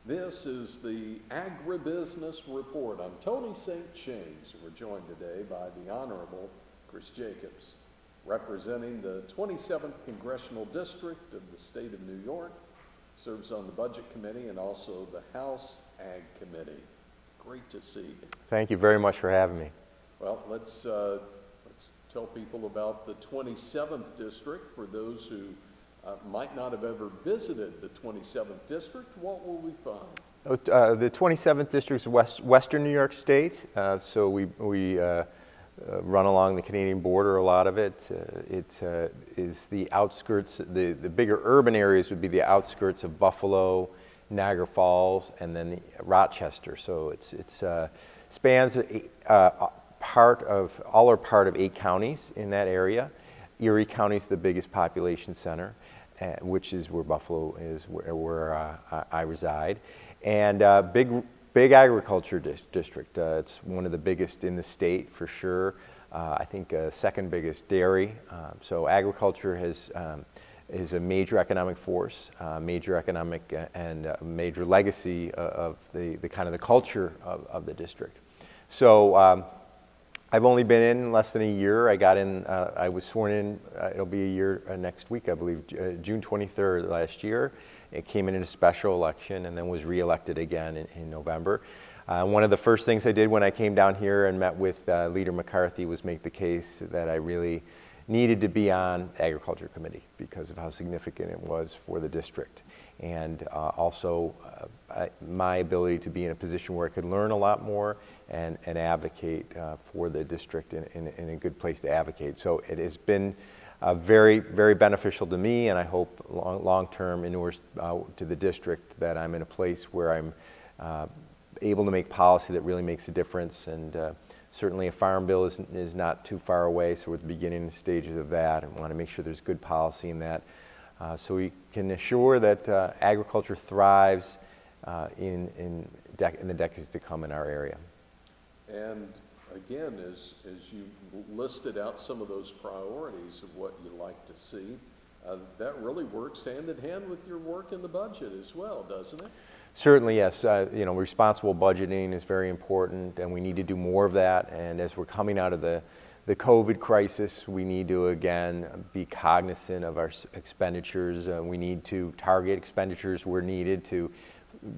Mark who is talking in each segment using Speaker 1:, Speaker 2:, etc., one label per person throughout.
Speaker 1: This is the Agribusiness Report. I'm Tony St. James. We're joined today by the Honorable Chris Jacobs, representing the 27th Congressional District of the state of New York, serves on the Budget Committee and also the House Ag Committee. Great to see you.
Speaker 2: Thank you very much for having me.
Speaker 1: Well, let's tell people about the 27th District. For those who might not have ever visited the 27th District, what will we find?
Speaker 2: The 27th District is Western New York State, so we run along the Canadian border, a lot of it. It is the outskirts, the bigger urban areas would be the outskirts of Buffalo, Niagara Falls, and then Rochester. So it spans part of 8 counties in that area. Erie County is the biggest population center, which is where Buffalo is, where I reside. And big agriculture district. It's one of the biggest in the state for sure. I think second biggest dairy. So agriculture is a major economic force, major economic and major legacy of the kind of the culture of the district. So I've only been in less than a year. I got in, I was sworn in, it'll be a year next week, I believe, June 23rd last year. It came in a special election and then was re-elected again in November. One of the first things I did when I came down here and met with Leader McCarthy was make the case that I really needed to be on the Agriculture Committee because of how significant it was for the district. And also my ability to be in a position where I could learn a lot more and advocate for the district in a good place to advocate. So it has been very, very beneficial to me, and I hope long-term inures to the district that I'm in a place where I'm able to make policy that really makes a difference. And certainly a farm bill is not too far away, so we're at the beginning stages of that and want to make sure there's good policy in that. So we can assure that agriculture thrives in the decades to come in our area.
Speaker 1: And again, as you listed out some of those priorities of what you like to see, that really works hand in hand with your work in the budget as well, doesn't it?
Speaker 2: Certainly, yes. Responsible budgeting is very important, and we need to do more of that. And as we're coming out of the COVID crisis, we need to, again, be cognizant of our expenditures. We need to target expenditures where needed to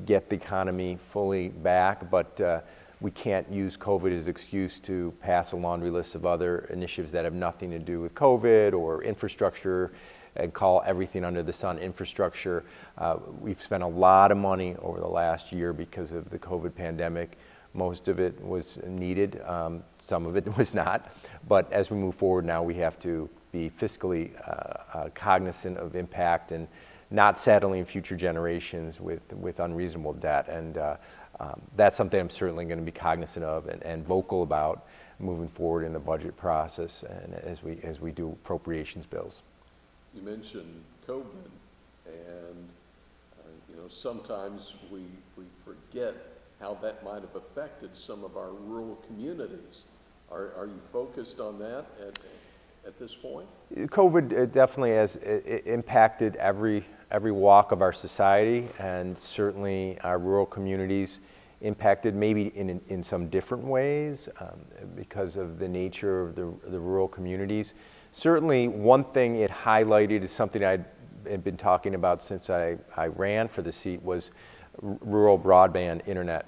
Speaker 2: get the economy fully back, but we can't use COVID as an excuse to pass a laundry list of other initiatives that have nothing to do with COVID or infrastructure and call everything under the sun infrastructure. We've spent a lot of money over the last year because of the COVID pandemic. Most of it was needed, some of it was not. But as we move forward now, we have to be fiscally cognizant of impact and not saddling future generations with unreasonable debt. And that's something I'm certainly going to be cognizant of and vocal about moving forward in the budget process and as we do appropriations bills.
Speaker 1: You mentioned COVID, and sometimes we forget how that might have affected some of our rural communities. Are you focused on that at this point?
Speaker 2: COVID definitely has impacted every walk of our society, and certainly our rural communities impacted maybe in some different ways because of the nature of the rural communities. Certainly one thing it highlighted is something I had been talking about since I ran for the seat was rural broadband internet.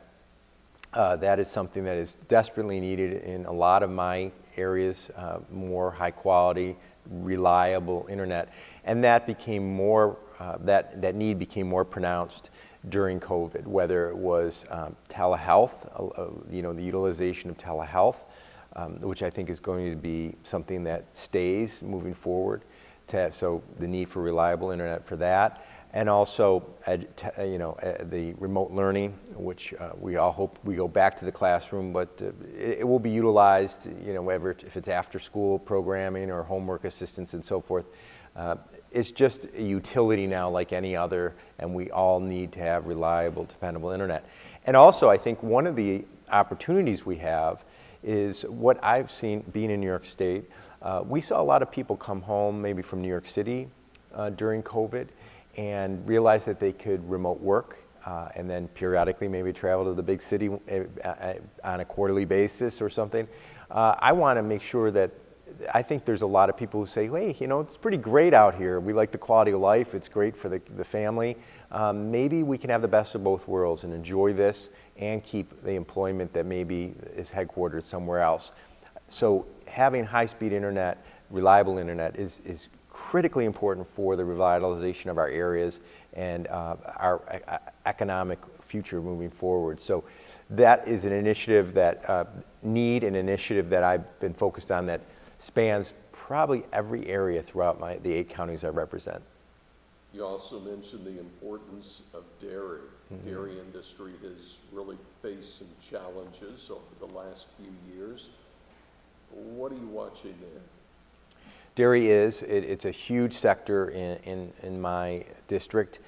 Speaker 2: That is something that is desperately needed in a lot of my areas, more high quality, reliable internet. And that became more, that need became more pronounced during COVID, whether it was telehealth, the utilization of telehealth, which I think is going to be something that stays moving forward. So the need for reliable internet for that. And also, the remote learning, which we all hope we go back to the classroom, but it will be utilized, whether if it's after school programming or homework assistance and so forth. It's just a utility now like any other, and we all need to have reliable, dependable internet. And also, I think one of the opportunities we have is what I've seen being in New York State. We saw a lot of people come home maybe from New York City during COVID and realize that they could remote work and then periodically maybe travel to the big city on a quarterly basis or something. I want to make sure that, I think there's a lot of people who say, hey, you know, it's pretty great out here. We like the quality of life. It's great for the family. Maybe we can have the best of both worlds and enjoy this and keep the employment that maybe is headquartered somewhere else. So having high-speed internet, reliable internet is critically important for the revitalization of our areas and our economic future moving forward. So that is an initiative that an initiative that I've been focused on that spans probably every area throughout the 8 counties I represent.
Speaker 1: You also mentioned the importance of dairy. Mm-hmm. Dairy industry has really faced some challenges over the last few years. What are you watching there?
Speaker 2: Dairy it's a huge sector in my district,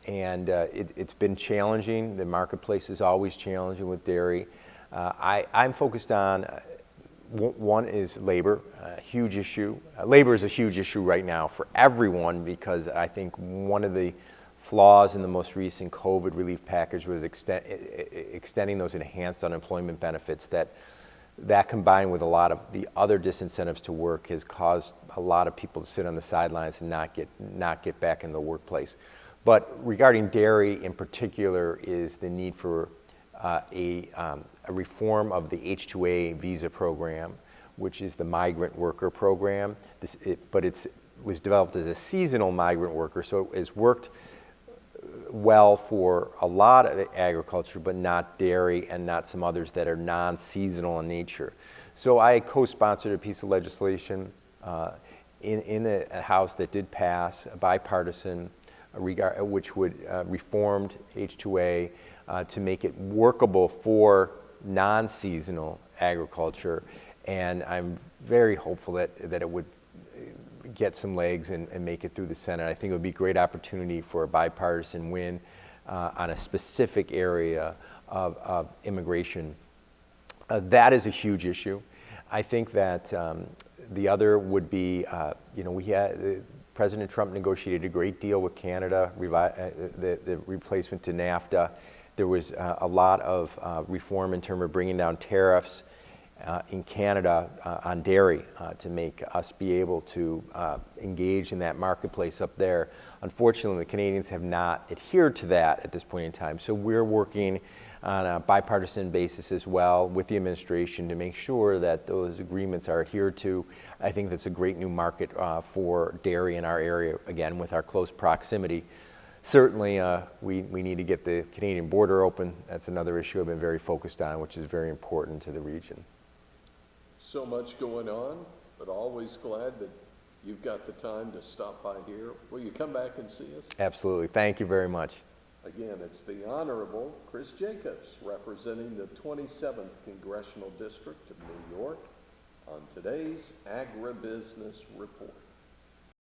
Speaker 2: and it's been challenging. The marketplace is always challenging with dairy. I'm focused on, one is labor, a huge issue. Labor is a huge issue right now for everyone, because I think one of the flaws in the most recent COVID relief package was extending those enhanced unemployment benefits that combined with a lot of the other disincentives to work has caused a lot of people to sit on the sidelines and not get back in the workplace. But regarding dairy in particular is the need for a reform of the H-2A visa program, which is the migrant worker program. But it was developed as a seasonal migrant worker, so it's worked well for a lot of agriculture, but not dairy and not some others that are non-seasonal in nature. So I co-sponsored a piece of legislation in a House that did pass, a bipartisan, which would reformed H-2A to make it workable for non-seasonal agriculture, and I'm very hopeful that it would get some legs and make it through the Senate. I think it would be a great opportunity for a bipartisan win on a specific area of immigration. That is a huge issue. I think that the other would be, President Trump negotiated a great deal with Canada, the replacement to NAFTA. There was a lot of reform in terms of bringing down tariffs in Canada on dairy to make us be able to engage in that marketplace up there. Unfortunately, the Canadians have not adhered to that at this point in time. So we're working on a bipartisan basis as well with the administration to make sure that those agreements are adhered to. I think that's a great new market for dairy in our area, again, with our close proximity. Certainly, we need to get the Canadian border open. That's another issue I've been very focused on, which is very important to the region.
Speaker 1: So much going on, but always glad that you've got the time to stop by here. Will you come back and see us?
Speaker 2: Absolutely. Thank you very much.
Speaker 1: Again, it's the Honorable Chris Jacobs representing the 27th Congressional District of New York on today's Agribusiness Report.